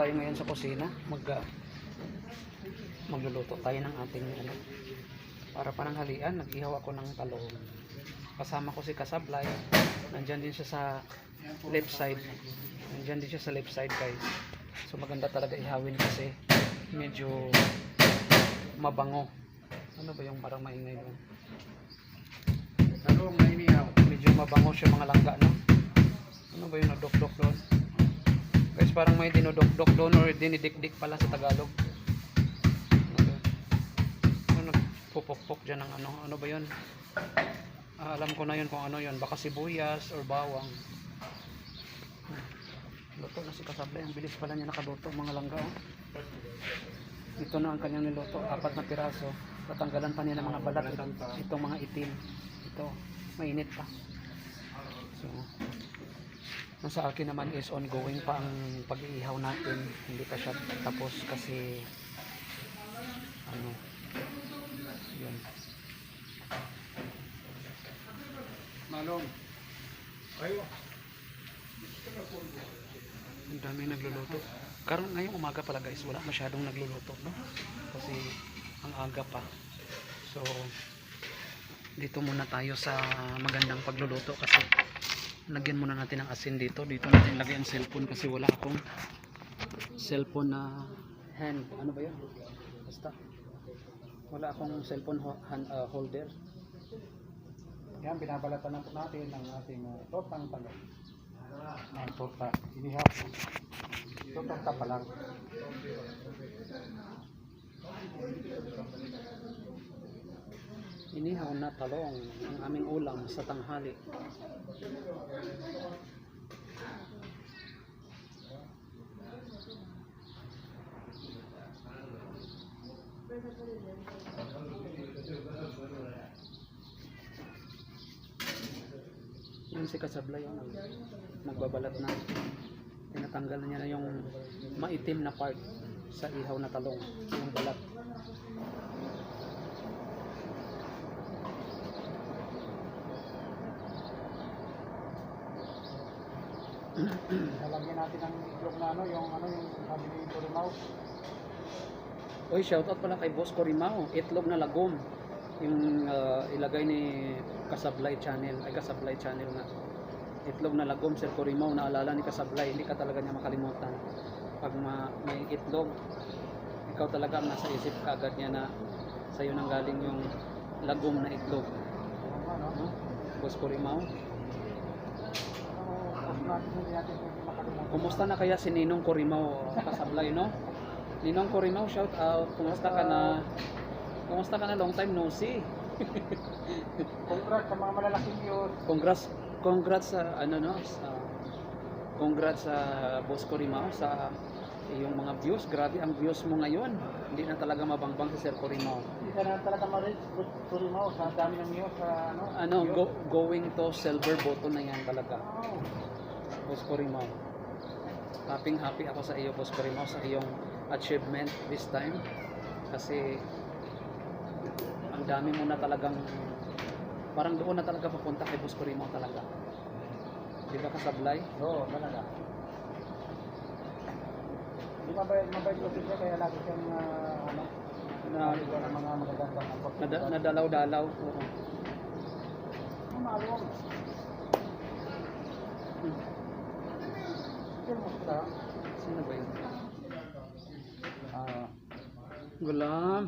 tayo ngayon sa kusina. Magluluto tayo ng ating ano, para pananghalian. Nag-ihaw ako ng talong. Kasama ko si Kasablay. Nandyan din siya sa left side. Nandyan din siya sa left side, guys. So maganda talaga ihawin kasi medyo mabango. Ano ba yung parang maingay doon? Talong na inihaw. Medyo mabango siya mga langga, no? Ano ba yung nadok-dok doon? Guys, parang may dinodok-dok doon or dinidikdik pala sa Tagalog. Ano nagpupok-pok dyan ng ano? Ano ba yun? Alam ko na yun kung ano yun. Baka sibuyas or bawang. Luto na si Kasablay. Ang bilis pala niya nakaluto mga langga. Oh. Ito na ang kanyang niluto. 4 na piraso. Tatanggalan pa niya ng mga balat. Itong mga itim. Ito. Mainit pa. So, sa akin naman is ongoing pa ang pag-iihaw natin. Hindi pa siya tapos kasi ano yun. Malong. Ayo. Ang dami nagluluto. Karon ngayong umaga pala, guys, wala masyadong nagluluto, no? Kasi ang aga pa. So dito muna tayo sa magandang pagluluto kasi lagyan muna natin ng asin dito. Dito natin lagay ang cellphone kasi wala akong cellphone na hand. Ano ba yun? Basta. Wala akong cellphone holder. Yan, binabalatan na po natin ang ating tortang talong. Ang torta, inihaw. Ito torta pa lang. Inihaw na talong ang aming ulam sa tanghali. Yung si Kasablay yun, magbabalat na. Tinatanggal niya na yung maitim na part sa ihaw na talong, yung balat. Lalagyan natin ang itlog na ano, yung sabi ni Corimao. Oy, shoutout pala kay Boss Corimao, itlog na lagom. Yung ilagay ni Kasablay channel, ay Kasablay channel nga. Itlog na lagom, Sir Corimao, naalala ni Kasablay, hindi ka talaga niya makalimutan. Pag may itlog, ikaw talaga ang nasa isip kaagad niya na sa'yo nang galing yung lagom na itlog. No? Boss Corimao. Kumusta na kaya si Ninong Corimao, Kasablay, no? Ninong Corimao, shout out. Kumusta ka na? Kumusta ka na? Long time no see. Congrats sa mga malalaking views. Congrats sa ano, no? Congrats sa Boss Corimao sa iyong mga views. Grabe ang views mo ngayon. Hindi na talaga mabangbang si Sir Corimao. Hindi ka na talaga ma-reach Corimao sa dami ng views sa ano. Going to silver button na yan talaga. Oh. Boss Corimao. Happy ako sa iyo, Boss Corimao, sa iyong achievement this time. Kasi ang dami mo na talagang parang doon na talaga papunta kay Boss Corimao talaga. Di ba, Kasablay? Oo, talaga. Hindi mabait ko siya kaya lagi siyang ng mga magagandang apot. Nadalaw-dalaw. Oo. Malong. Kumusta? Sino ba yun? Ah, Gulam.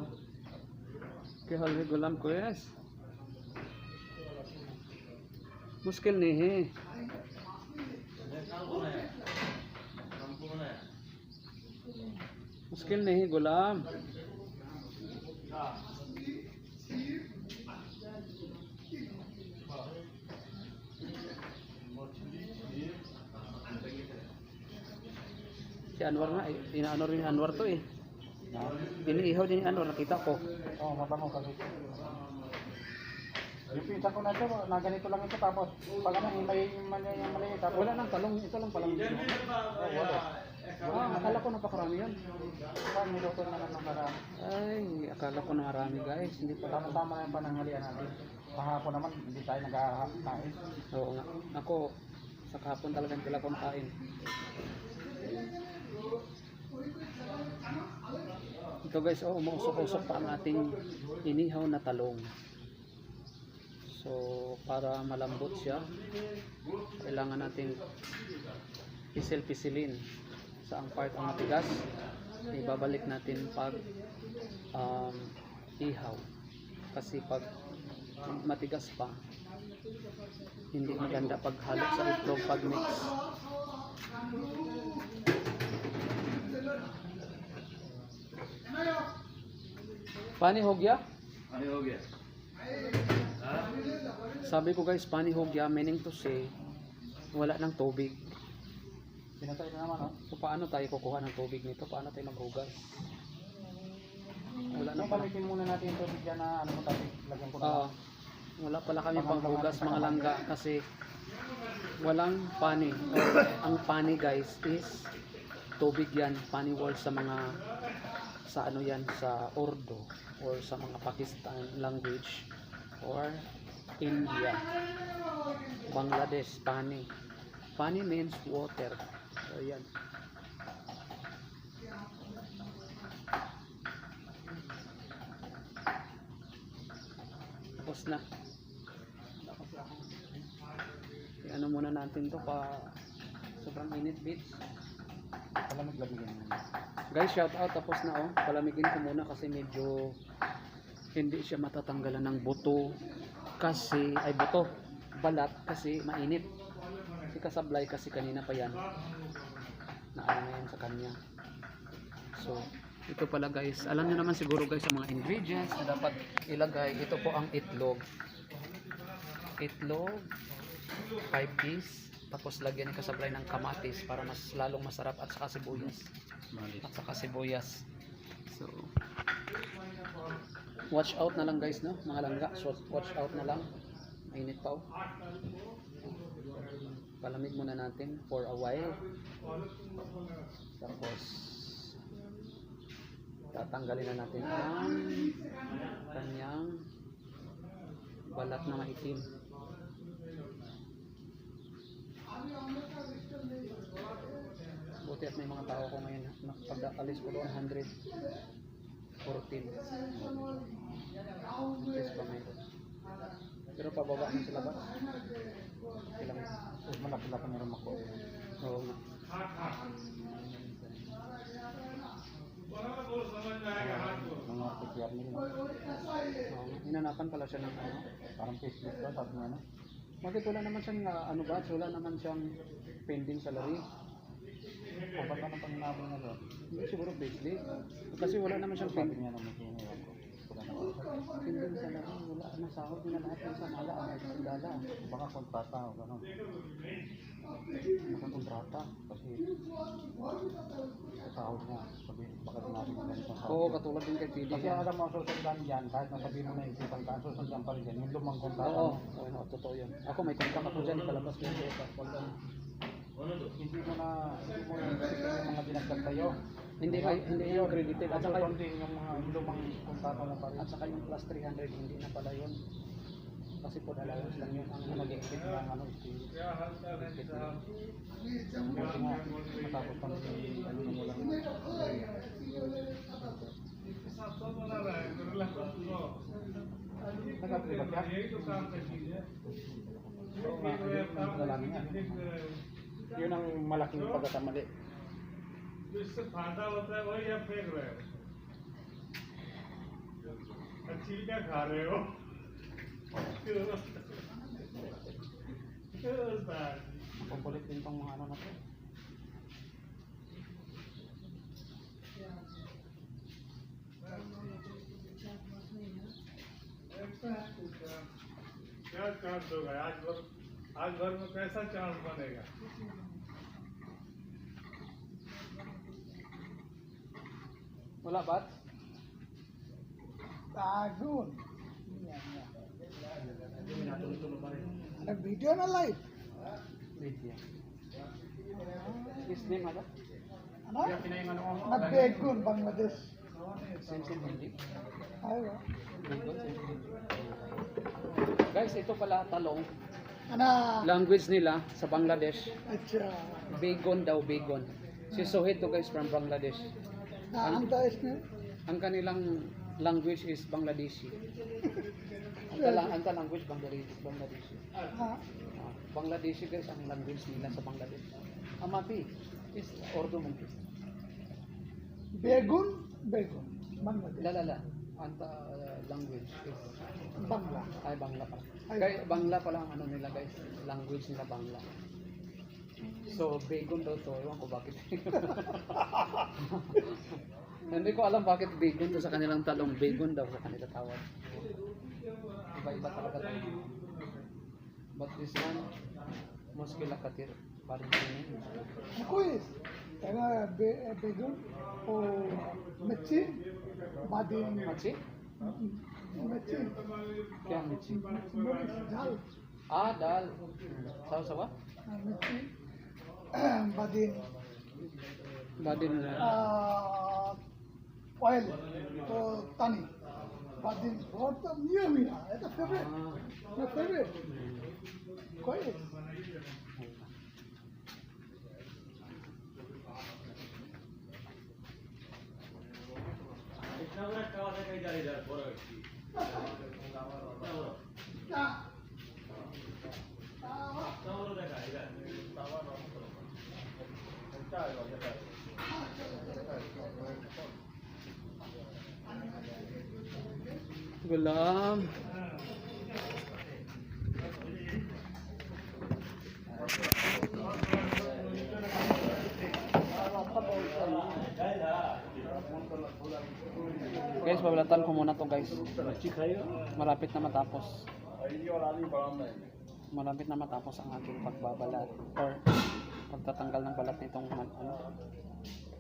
Kaya gulam ko yes. Muskil नहीं है. मुश्किल नहीं गुलाम. Si Anwar nga, inaano rin Anwar to eh. Iniihaw din ni Anwar, nakita ko. oo, mabango kasi. Yung pinsan ko na ito, na ganito lang ito, tapos pag ano, may maliit, tapos Wala nang talong, ito lang palang. wala. Akala ko napakarami yun. Saan niluto na ng marami. Ay, akala ko na marami guys, hindi pala. Tama-tama na yung pananghalian natin. Kahapon naman, hindi tayo nag-kain. Oo nga, ako sa kahapon talagang pala kumakain. Ito guys, oh, umuusok-usok pa ang ating inihaw na talong. So, para malambot siya, kailangan natin pisil-pisilin sa ang part ang matigas. Ibabalik natin pag ihaw. Kasi pag matigas pa, hindi maganda pag halo sa itlog pag mix. Pani ho gaya? Ano ho gaya? Sabi ko guys, pani ho gaya, meaning to say, wala ng tubig. Pinatay na naman, oh. So paano tayo kukuha ng tubig nito? Paano tayo maghugas? Wala na So, pala. balikin muna natin ito bigyan na ano mo tayo, lagyan ko na. Wala pala kami panghugas mga langga kasi walang pani. Ang pani guys is tubig yan, pani wall sa mga sa ano yan, sa Urdu or sa mga Pakistan language or India, Bangladesh. Pani means water. So yan. Tapos na. Ano muna natin to pa sobrang init bits. Palamig lagyan mo. Guys, shout out, tapos na oh. Palamigin ko muna kasi medyo hindi siya matatanggalan ng buto kasi ay buto balat kasi mainit. Si kasablay kasi kanina pa yan na ano na yan sa kanya. So ito pala guys, alam niyo naman siguro guys ang mga ingredients na dapat ilagay. Ito po ang itlog 5 piece, tapos lagyan ni kasablay ng kamatis para mas lalong masarap, at saka sibuyas. So watch out na lang guys, no mga langga. So watch out na lang, mainit pa oh. Palamig muna natin for a while, tapos tatanggalin na natin ang kanyang balat na maitim. Buti at may mga tao ko ngayon, pag-alis ko doon 114 is pa mayroon, pero pababa na sila ba? Ilang Malaki-laki meron ako. oo nga. Mga pagkiyar nila. Oo nga. Hinanapan pala siya ng ano. Parang Facebook ba, sabi nga na. Bakit wala naman siyang ano ba? Wala naman siyang pending salary. O ba't ano pang nabi nga doon? Hindi siguro basically. Kasi wala naman siyang Sabi pending. niya naman kung ngayon ko. Wala naman. Pending salary. Wala na sahod na lahat ng samala. Ang dala. Baka kontrata o gano'n. Baka kontrata. Kasi sahod niya. Sabi, baka sinabi ko ganito sahod. Oo, katulad din kay PD. Kasi alam mo, susundan dyan, kahit nasabihin mo na isipan ka, susundan pa rin dyan. Yung lumang kontrata. Oo, oo, totoo yun. Ako may kontak ako dyan. Ikalabas ko yung Hindi mo yung mga dinagdag sa'yo. Hindi yung credited. At saka yung, Susundin yung mga lumang kontrata mo pa rin. at saka yung plus 300 hindi na pala yun. Kasi po allowance lang yun ang mag-exit ng ano, Buti nga, matapos pa rin ano na mo lang. Nag-apribat yan? Oo nga, yun lang yan. Yun ang malaking pagkakamali. जिससे फायदा होता है वही आप फेंक रहे हो अच्छी क्या खा रहे हो Kukulit din tong mga ano na to. क्या चांस होगा आज भर में कैसा चांस बनेगा wala ba? Tagun. Nag-video na live. Video. His name ano? Ano? Kaya pinayin ano ko. Nag-Begun, Bangladesh. Sensin hindi. Ayaw. Guys, ito pala talong. Ano? Language nila sa Bangladesh, Atcha. begon daw, begon. Si Sohit to guys from Bangladesh. Ang taas na. Ang kanilang language is Bangladeshi. Ang language Bangladeshi. Ah, Bangladeshi guys ang language nila sa Bangladesh. Amati is Urdu mungkin. বেগুন Bangladesh Lalala. Ang language is Bangla ay Bangla pa. Ay. Kaya Bangla pala ang ano nila guys, language nila Bangla. So, begon daw to. Ewan ko bakit. Hindi ko alam bakit begon to sa kanilang talong. Begon daw sa kanila tawag. Iba-iba talaga tayo. But this one, muskila katir. Parang yun. kuis taga বেগুন ও মির্চি বাদিন Machi? Mirchi Kaya michi. মরিচ ঝাল Ah, dal. Sawa-sawa? Mirchi বাদিন Badin na. Oil তো তানি বাদিন বহুত মিয়া এটা favourite Ah. Favourite কুইস Gulam. Guys, babalatan ko muna to guys. Malapit na matapos. Malapit na matapos ang ating pagbabalat or pagtatanggal ng balat nitong ano,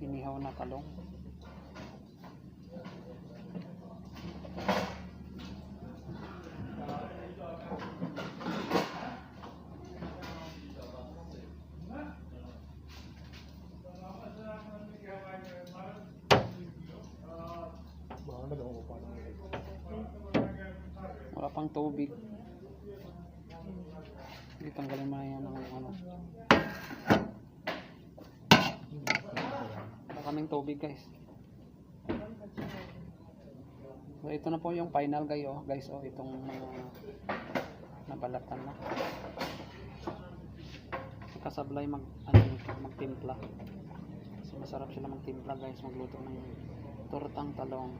inihaw na talong. Wala pang tubig. Hindi tanggalin mo na yan ng ano. Wala kaming tubig guys. So ito na po yung final guys oh, itong nabalatan na. Kasablay magtimpla. Kasi masarap sila magtimpla guys, magluto ng tortang talong.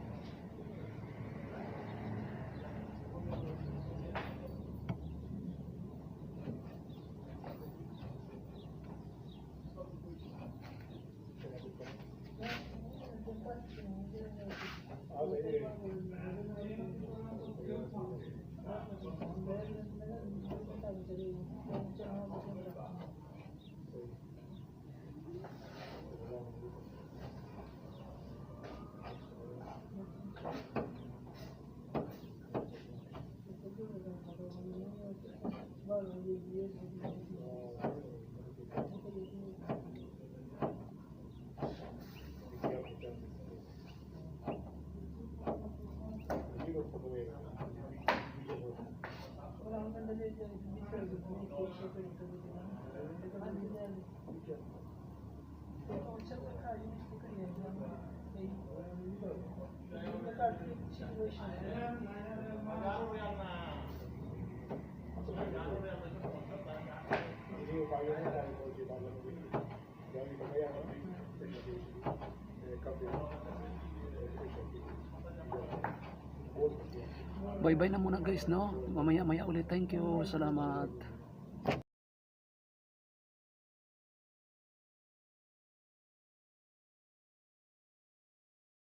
Bye bye na muna guys no. Mamaya ulit. Thank you. Salamat.